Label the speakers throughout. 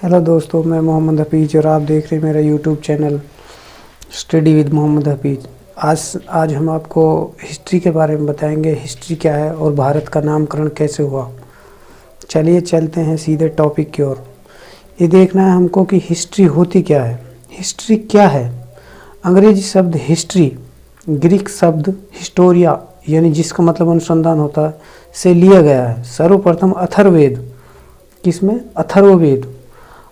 Speaker 1: Hello दोस्तों, मैं मोहम्मद हफीज़ और आप देख रहे हैं मेरा YouTube channel study with Mohammad Hafeez. आज हम आपको हिस्ट्री के बारे में बताएंगे। हिस्ट्री क्या है और भारत का नामकरण कैसे हुआ। चलिए चलते हैं सीधे टॉपिक की ओर। ये देखना है हमको कि हिस्ट्री होती क्या है। हिस्ट्री क्या है? अंग्रेजी शब्द हिस्ट्री ग्रीक शब्द हिस्टोरिया यानी जिसका मतलब अनुसंधान होता है से लिया गया है। सर्वप्रथम अथर्ववेद, किसमें? अथर्ववेद।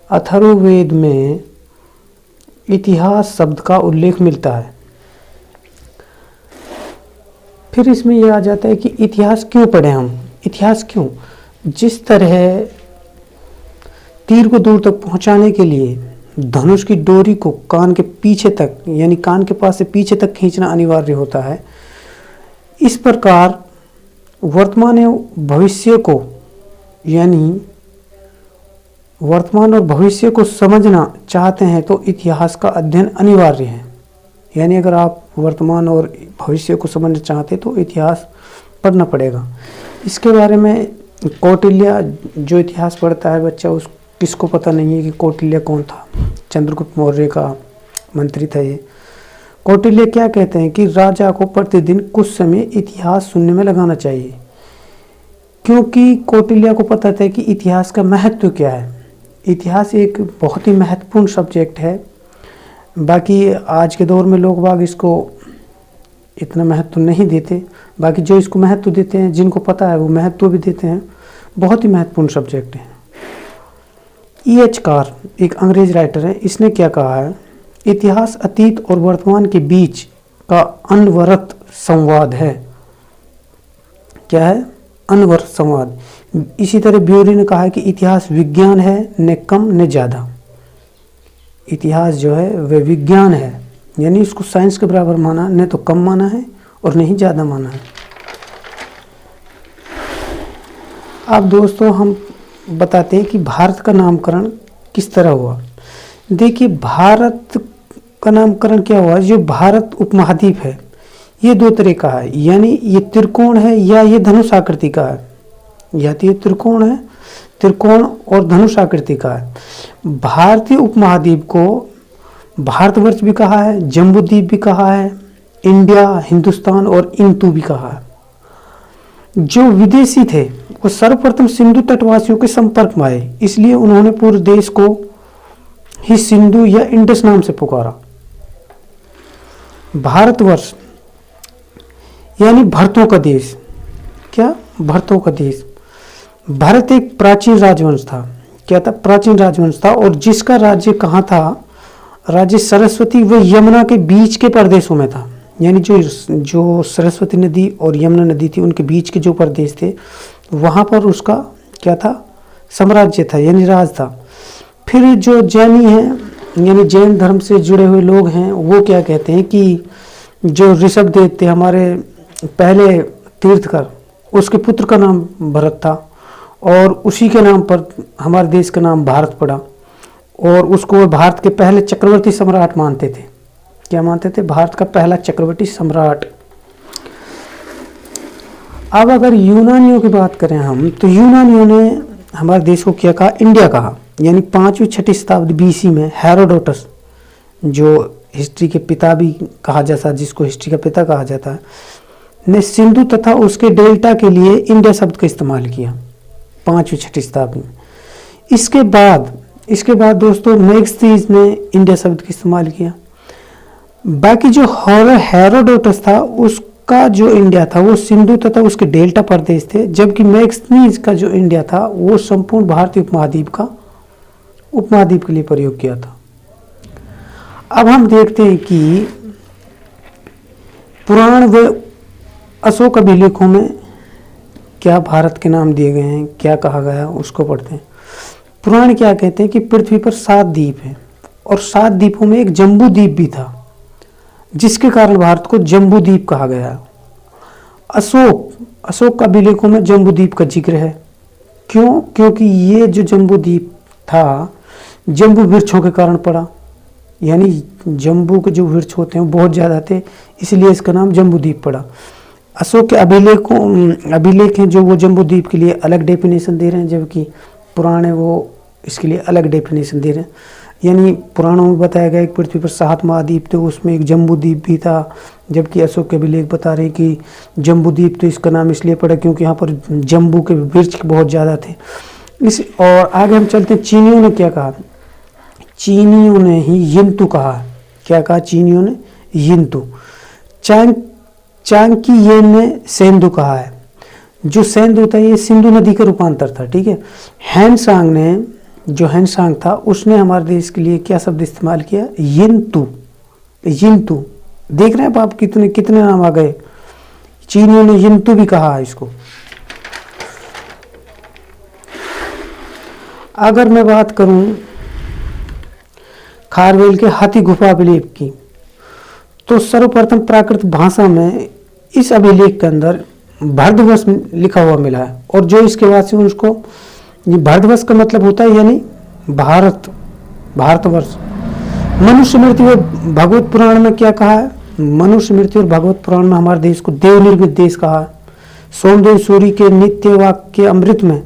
Speaker 1: अथर्ववेद में इतिहास शब्द का उल्लेख मिलता है। फिर इसमें यह आ जाता है कि इतिहास क्यों पढ़ें हम। इतिहास क्यों? जिस तरह तीर को दूर तक पहुंचाने के लिए धनुष की डोरी को कान के पीछे तक यानी कान के पास से पीछे तक खींचना अनिवार्य होता है, इस प्रकार वर्तमान एवं भविष्य को यानी वर्तमान और भविष्य को समझना चाहते हैं तो इतिहास का अध्ययन अनिवार्य है। यानी अगर आप वर्तमान और भविष्य को समझना चाहते तो इतिहास पढ़ना पड़ेगा। इसके बारे में कौटिल्य, जो इतिहास पढ़ता है बच्चा, उस किसको पता नहीं है कि कौटिल्य कौन था? चंद्रगुप्त मौर्य का मंत्री था ये। कौटिल्य क्या कहते हैं कि राजा को प्रतिदिन कुछ समय इतिहास सुनने में लगाना चाहिए, क्योंकि कौटिल्य को पता था कि इतिहास का महत्व क्या है। इतिहास एक बहुत ही महत्वपूर्ण सब्जेक्ट है। बाकी आज के दौर में लोग बाग इसको इतना महत्व नहीं देते, बाकी जो इसको महत्व देते हैं, जिनको पता है वो महत्व भी देते हैं। बहुत ही महत्वपूर्ण सब्जेक्ट है। E.H. कार एक अंग्रेज राइटर है। इसने क्या कहा है? इतिहास अतीत और वर्तमान के बीच का अनवरत संवाद है। क्या है? अनवरत संवाद। इसी तरह ब्यूरी ने कहा है कि इतिहास विज्ञान है, न कम न ज़्यादा। इतिहास जो है वह विज्ञान है, यानी इसको साइंस के बराबर माना, न तो कम माना है और न ही ज़्यादा माना है। अब दोस्तों हम बताते हैं कि भारत का नामकरण किस तरह हुआ। देखिए, भारत का नामकरण क्या हुआ? जो भारत उपमहाद्वीप है ये दो तरह का है, यानी ये त्रिकोण है या ये धनुष आकृति का है। या तो ये त्रिकोण है, त्रिकोण और धनुष आकृति का है। भारतीय उपमहाद्वीप को भारतवर्ष भी कहा है, जम्बूद्वीप भी कहा है, इंडिया, हिंदुस्तान और इंतु भी कहा है। जो विदेशी थे वो सर्वप्रथम सिंधु तटवासियों के संपर्क में आए, इसलिए उन्होंने पूरे देश को ही सिंधु या इंडस नाम से पुकारा। भारतवर्ष यानी भरतों का देश। क्या? भरतों का देश। भारत एक प्राचीन राजवंश था। क्या था? प्राचीन राजवंश था। और जिसका राज्य कहाँ था? राज्य सरस्वती व यमुना के बीच के प्रदेशों में था। यानी जो सरस्वती नदी और यमुना नदी थी उनके बीच के जो प्रदेश थे वहाँ पर उसका क्या था? साम्राज्य था, यानी राज था। फिर जो जैनी हैं यानी जैन धर्म से जुड़े हुए लोग हैं वो क्या कहते हैं कि जो ऋषभदेव थे हमारे पहले तीर्थकर, उसके पुत्र का नाम भरत था और उसी के नाम पर हमारे देश का नाम भारत पड़ा। और उसको भारत के पहले चक्रवर्ती सम्राट मानते थे। क्या मानते थे? भारत का पहला चक्रवर्ती सम्राट। अब अगर यूनानियों की बात करें हम, तो यूनानियों ने हमारे देश को क्या कहा? इंडिया कहा। यानी 5वीं-6वीं शताब्दी BC में हेरोडोटस, जो हिस्ट्री के पिता भी कहा जाता है, जिसको हिस्ट्री का पिता कहा जाता है, ने सिंधु तथा उसके डेल्टा के लिए इंडिया शब्द का इस्तेमाल किया 5वीं-6वीं शताब्दी में। इसके बाद दोस्तों मैगस्थनीज ने इंडिया शब्द का इस्तेमाल किया। बाकी जो हेरोडोटस था उसका जो इंडिया था वो सिंधु तथा उसके डेल्टा प्रदेश थे, जबकि मैगस्थनीज का जो इंडिया था वो संपूर्ण भारतीय उपमहाद्वीप के लिए प्रयोग किया था। अब हम देखते हैं कि पुराण व अशोक अभिलेखों में क्या भारत के नाम दिए गए हैं, क्या कहा गया, उसको पढ़ते हैं। पुराण क्या कहते हैं कि पृथ्वी पर 7 द्वीप हैं और 7 द्वीपों में एक जम्बू द्वीप भी था, जिसके कारण भारत को जम्बू द्वीप कहा गया। अशोक का अभिलेखों में जम्बू द्वीप का जिक्र है। क्यों? क्योंकि ये जो जम्बू द्वीप था जम्बू वृक्षों के कारण पड़ा, यानी जम्बू के जो वृक्ष होते हैं वो बहुत ज़्यादा थे, इसलिए इसका नाम जम्बू द्वीप पड़ा। अशोक के अभिलेख हैं जो वो जम्बू द्वीप के लिए अलग डेफिनेशन दे रहे हैं, जबकि पुराने वो इसके लिए अलग डेफिनेशन दे रहे हैं। यानी पुराणों में बताया गया कि पृथ्वी पर 7 महाद्वीप थे, उसमें एक जम्बू द्वीप भी था, जबकि अशोक के अभिलेख बता रहे कि जम्बू द्वीप तो इसका नाम इसलिए पड़ा क्योंकि यहाँ पर जम्बू के वृक्ष बहुत ज़्यादा थे। और आगे हम चलते हैं, चीनियों ने क्या कहा? चीनियों ने ही यिंतु कहा। क्या कहा चीनियों ने? यिंतु। चांकिये ने सेंधु कहा है। जो सेंधु था ये सिंधु नदी का रूपांतर था, ठीक है। हैनसांग ने, जो हैनसांग था, उसने हमारे देश के लिए क्या शब्द इस्तेमाल किया? यिंतु। यिंतु देख रहे हैं आप कितने कितने नाम आ गए। चीनियों ने यिंतु भी कहा है इसको। अगर मैं बात करूं खारवेल के हाथी गुफा अभिलेख की, तो सर्वप्रथम प्राकृत भाषा में इस अभिलेख के अंदर भारतवर्ष लिखा हुआ मिला है। और जो इसके वासी हैं उसको, ये भारतवर्ष का मतलब होता है यानी भारत, भारतवर्ष। मनुष्य मृत्यु और भगवत पुराण में क्या कहा है? मनुष्य मृत्यु और भगवत पुराण में हमारे देश को देव निर्मित देश कहा है। सोमदेव सूरी के नित्य वाक्य अमृत में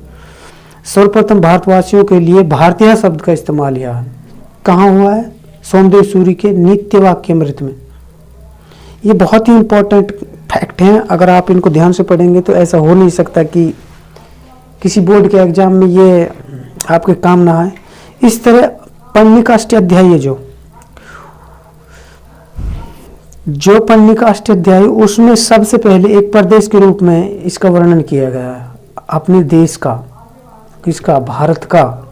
Speaker 1: सर्वप्रथम भारतवासियों के लिए भारतीय शब्द का इस्तेमाल किया है। कहाँ हुआ है? सोमदेव सूरी के नित्य वाक्य अमृत में। ये बहुत ही इंपॉर्टेंट फैक्ट हैं, अगर आप इनको ध्यान से पढ़ेंगे तो ऐसा हो नहीं सकता कि किसी बोर्ड के एग्जाम में ये आपके काम ना आए। इस तरह पन्निका अष्टाध्यायी है, जो पन्निका अष्टाध्यायी, उसमें सबसे पहले एक प्रदेश के रूप में इसका वर्णन किया गया है, अपने देश का। किसका? भारत का।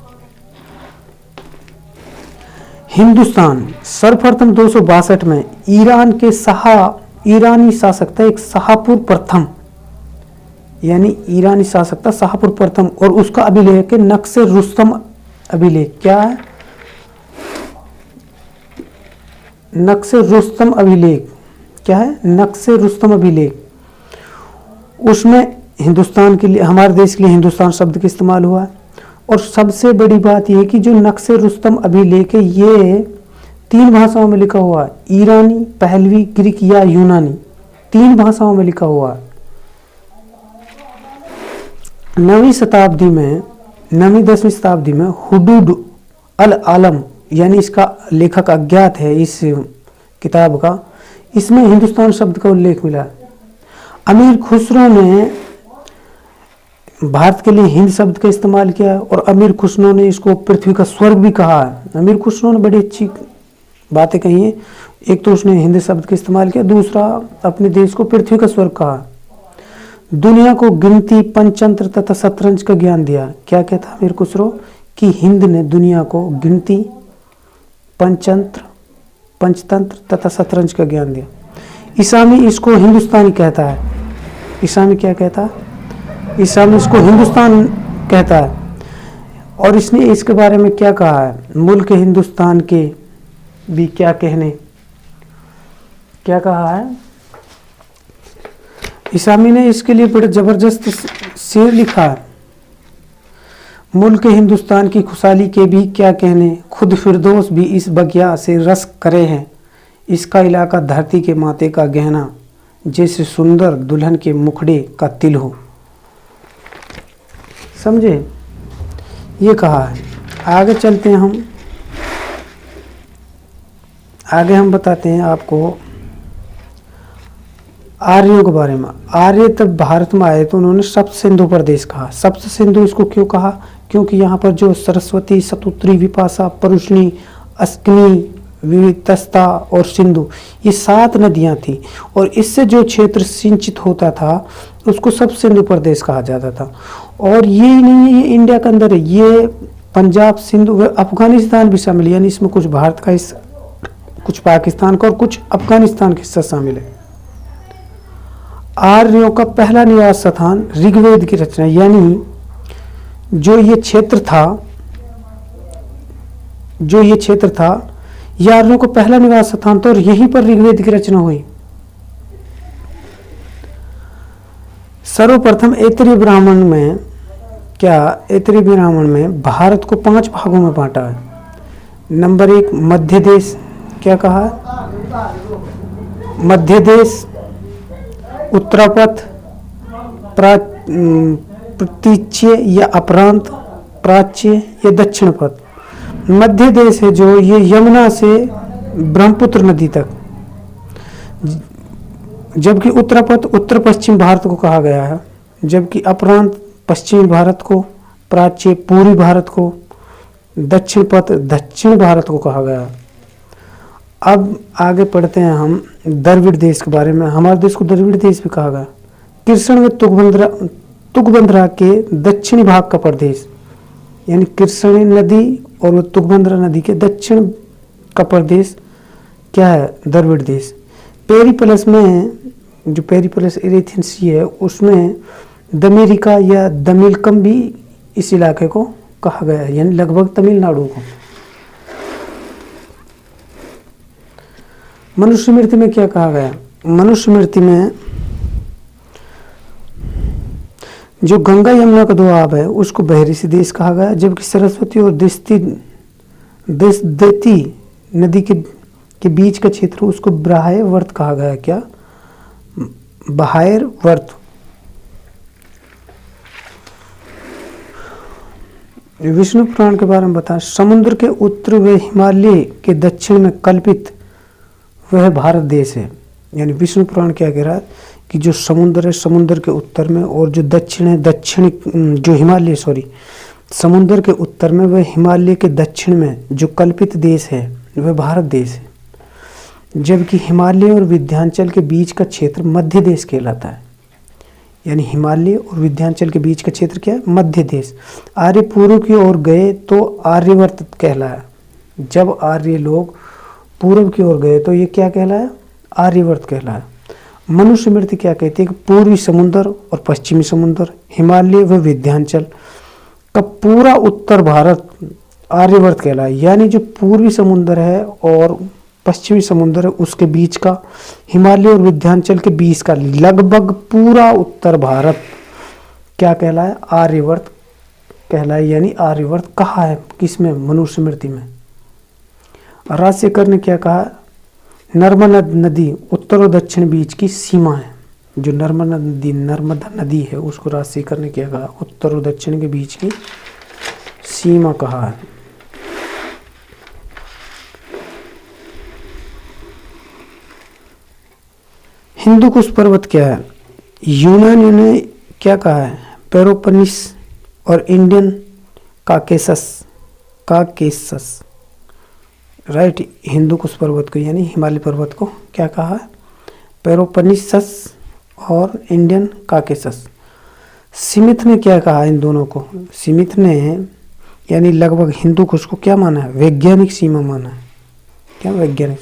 Speaker 1: हिंदुस्तान सर्वप्रथम 262 में ईरान के ईरानी शासक था, एक शाहपुर प्रथम, यानी ईरानी शासक था शाहपुर प्रथम, और उसका अभिलेख है नक्शे रुस्तम अभिलेख। क्या है? नक्शे रुस्तम अभिलेख। क्या है? नक्शे रुस्तम अभिलेख। उसमें हिंदुस्तान के लिए, हमारे देश के लिए हिंदुस्तान शब्द का इस्तेमाल हुआ है। और सबसे बड़ी बात यह है कि जो नक्शे रुस्तम अभिलेख है ये 3 भाषाओं में लिखा हुआ है, ईरानी, पहलवी, ग्रीक या यूनानी, 3 भाषाओं में लिखा हुआ है। 9वीं शताब्दी में, 9वीं-10वीं शताब्दी में हुदूद अल आलम, यानी इसका लेखक अज्ञात है इस किताब का, इसमें हिंदुस्तान शब्द का उल्लेख मिला। अमीर खुसरो ने भारत के लिए हिंद शब्द का इस्तेमाल किया और अमीर खुसरो ने इसको पृथ्वी का स्वर्ग भी कहा है। अमीर खुसरो ने बड़ी अच्छी बातें कही हैं। एक तो उसने हिंदी शब्द का इस्तेमाल किया, दूसरा अपने देश को पृथ्वी का स्वर्ग कहा। दुनिया को गिनती, पंचतंत्र तथा शतरंज का ज्ञान दिया। क्या कहता अमीर खुसरो? कि हिंद ने दुनिया को गिनती, पंचतंत्र तथा शतरंज का ज्ञान दिया। इसामी इसको हिंदुस्तानी कहता है। इसामी क्या कहता है? इसामी इसको हिंदुस्तान कहता है। और इसने इसके बारे में क्या कहा है? मुल्क हिंदुस्तान के भी क्या कहने, क्या कहा है? इसामी ने इसके लिए बड़े जबरदस्त शेर लिखा है। मुल्क हिंदुस्तान की खुशहाली के भी क्या कहने, खुद फिरदौस भी इस बगिया से रस करे हैं। इसका इलाका धरती के माथे का गहना, जैसे सुंदर दुल्हन के मुखड़े का तिल हो। समझे? ये कहा है। आगे चलते हैं हम, आगे हम बताते हैं आपको आर्यों के बारे में। आर्य तब भारत में आए तो उन्होंने सप्त सिंधु प्रदेश कहा। सप्त सिंधु इसको क्यों कहा? क्योंकि यहाँ पर जो सरस्वती, शतुत्री, विपाशा, परुष्णी, अस्कनी, विवितस्ता और सिंधु, ये 7 नदियाँ थी और इससे जो क्षेत्र सिंचित होता था उसको सब सिंधु प्रदेश कहा जाता था। और ये नहीं है, ये इंडिया के अंदर है, ये पंजाब, सिंधु, अफगानिस्तान भी शामिल है, यानी इसमें कुछ भारत का हिस्सा, कुछ पाकिस्तान का और कुछ अफगानिस्तान का हिस्सा शामिल है। आर्यों का पहला निवास स्थान ऋग्वेद की रचना, यानी जो ये क्षेत्र था, ये आर्यों का पहला निवास स्थान था और यहीं पर ऋग्वेद की रचना हुई। सर्वप्रथम ऐतरेय ब्राह्मण में, ऐतरेय ब्राह्मण में भारत को 5 भागों में बांटा है। नंबर 1 मध्य देश। क्या कहा? मध्य देश, उत्तरापथ, प्रतीच्य या अपरांत, प्राच्य या दक्षिण पथ। मध्य देश है जो ये यमुना से ब्रह्मपुत्र नदी तक, जबकि उत्तर पथ उत्तर पश्चिम भारत को कहा गया है, जबकि अपरांत पश्चिमी भारत को, प्राच्य पूर्वी भारत को, दक्षिण पथ दक्षिण भारत को कहा गया है। अब आगे पढ़ते हैं हम द्रविड़ देश के बारे में। हमारे देश को द्रविड़ देश भी कहा गया। कृष्ण व तुंगभद्रा के दक्षिणी भाग का प्रदेश, यानी कृष्ण नदी और वो तुंगभद्रा नदी के दक्षिण का प्रदेश क्या है? द्रविड़ देश। पेरिप्लस में, जो पेरिप्लस एरेथियन सी है, उसमें दमेरिका या दमिलकम भी इस इलाके को कहा गया है, यानी लगभग तमिलनाडु को। मनुस्मृति में क्या कहा गया? मनुस्मृति में जो गंगा यमुना का दोआब है उसको बहरी देश कहा गया, जबकि सरस्वती और दस्ती नदी के बीच का क्षेत्र उसको ब्राह्य वर्त कहा गया। क्या? बाह्य वर्त। विष्णु पुराण के बारे में बताएं। समुद्र के उत्तर व हिमालय के दक्षिण में कल्पित वह भारत देश है। यानी विष्णु पुराण क्या कह रहा है कि जो समुद्र है, समुद्र के उत्तर में, और जो दक्षिण है, दक्षिण जो हिमालय समुद्र के उत्तर में वह हिमालय के दक्षिण में जो कल्पित देश है वह भारत देश है, जबकि हिमालय और विंध्याचल के बीच का क्षेत्र मध्य देश कहलाता है। यानी हिमालय और विंध्याचल के बीच का क्षेत्र क्या है? मध्य देश। आर्य पूर्व की ओर गए तो आर्यवर्त कहलाया। जब आर्य लोग पूर्व की ओर गए तो ये क्या कहलाया? आर्यवर्त कहलाया। मनुस्मृति क्या कहती है कि पूर्वी समुद्र और पश्चिमी समुद्र, हिमालय व विंध्याचल का पूरा उत्तर भारत आर्यवर्त कहलाया। यानी जो पूर्वी समुद्र है और पश्चिमी समुद्र है उसके बीच का, हिमालय और विंध्याचल के बीच का लगभग पूरा उत्तर भारत क्या कहलाया? आर्यवर्त कहलाया। यानी आर्यवर्त कहा है किसमें? मनुस्मृति में। राजशेखर ने क्या कहा? नर्मदा नदी उत्तर और दक्षिण बीच की सीमा है। जो नर्मदा नदी है उसको राजशेखर ने क्या कहा? उत्तर और दक्षिण के बीच की सीमा कहा है। हिंदुकुश पर्वत क्या है? यूनानियों ने क्या कहा है? पेलोपोनेस और इंडियन काकेसस राइट। हिंदुकुश पर्वत को यानी हिमालय पर्वत को क्या कहा है? पेलोपोनेसस और इंडियन काकेसस। स्मिथ ने क्या कहा इन दोनों को? स्मिथ ने यानी लगभग हिंदुकुश को क्या माना है? वैज्ञानिक सीमा माना है। क्या? वैज्ञानिक।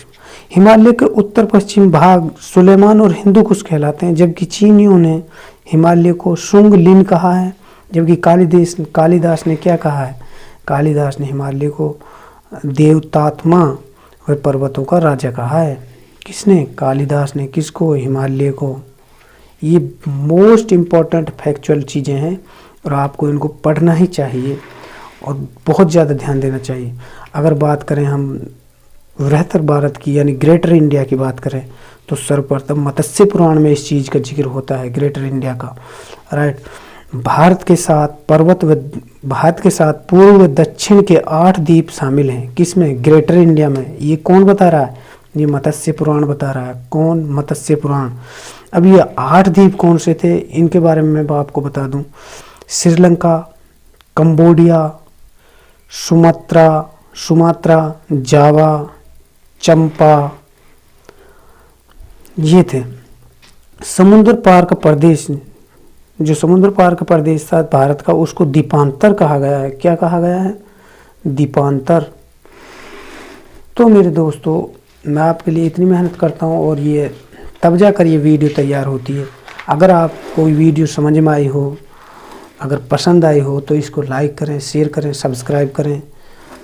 Speaker 1: हिमालय के उत्तर पश्चिम भाग सुलेमान और हिंदुकुश कहलाते हैं, जबकि चीनियों ने हिमालय को शुंग लिन कहा है, जबकि कालिदास ने क्या कहा है? कालिदास ने हिमालय को देवतात्मा व पर्वतों का राजा कहा है। किसने? कालिदास ने। किसको? हिमालय को। ये मोस्ट इम्पॉर्टेंट फैक्चुअल चीज़ें हैं और आपको इनको पढ़ना ही चाहिए और बहुत ज़्यादा ध्यान देना चाहिए। अगर बात करें हम बृहत्तर भारत की यानी ग्रेटर इंडिया की बात करें तो सर्वप्रथम मत्स्य पुराण में इस चीज़ का जिक्र होता है, ग्रेटर इंडिया का। राइट। भारत के साथ पूर्व व दक्षिण के 8 द्वीप शामिल हैं। किसमें? ग्रेटर इंडिया में। ये कौन बता रहा है? ये मत्स्य पुराण बता रहा है। कौन? मत्स्य पुराण। अब ये 8 द्वीप कौन से थे इनके बारे में मैं आपको बता दूं। श्रीलंका, कंबोडिया, सुमात्रा, जावा, चंपा, ये थे। समुद्र पार का प्रदेश, जो समुद्र पार का प्रदेश था भारत का, उसको द्वीपांतर कहा गया है। क्या कहा गया है? द्वीपांतर। तो मेरे दोस्तों, मैं आपके लिए इतनी मेहनत करता हूँ और ये तब जाकर ये वीडियो तैयार होती है। अगर आपको वीडियो समझ में आई हो, अगर पसंद आई हो तो इसको लाइक करें, शेयर करें, सब्सक्राइब करें।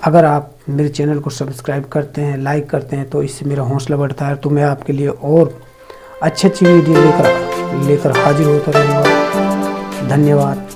Speaker 1: अगर आप मेरे चैनल को सब्सक्राइब करते हैं, लाइक करते हैं तो इससे मेरा हौसला बढ़ता है। तो मैं आपके लिए और अच्छी वीडियो लेकर हाजिर होता रहूँगा। धन्यवाद।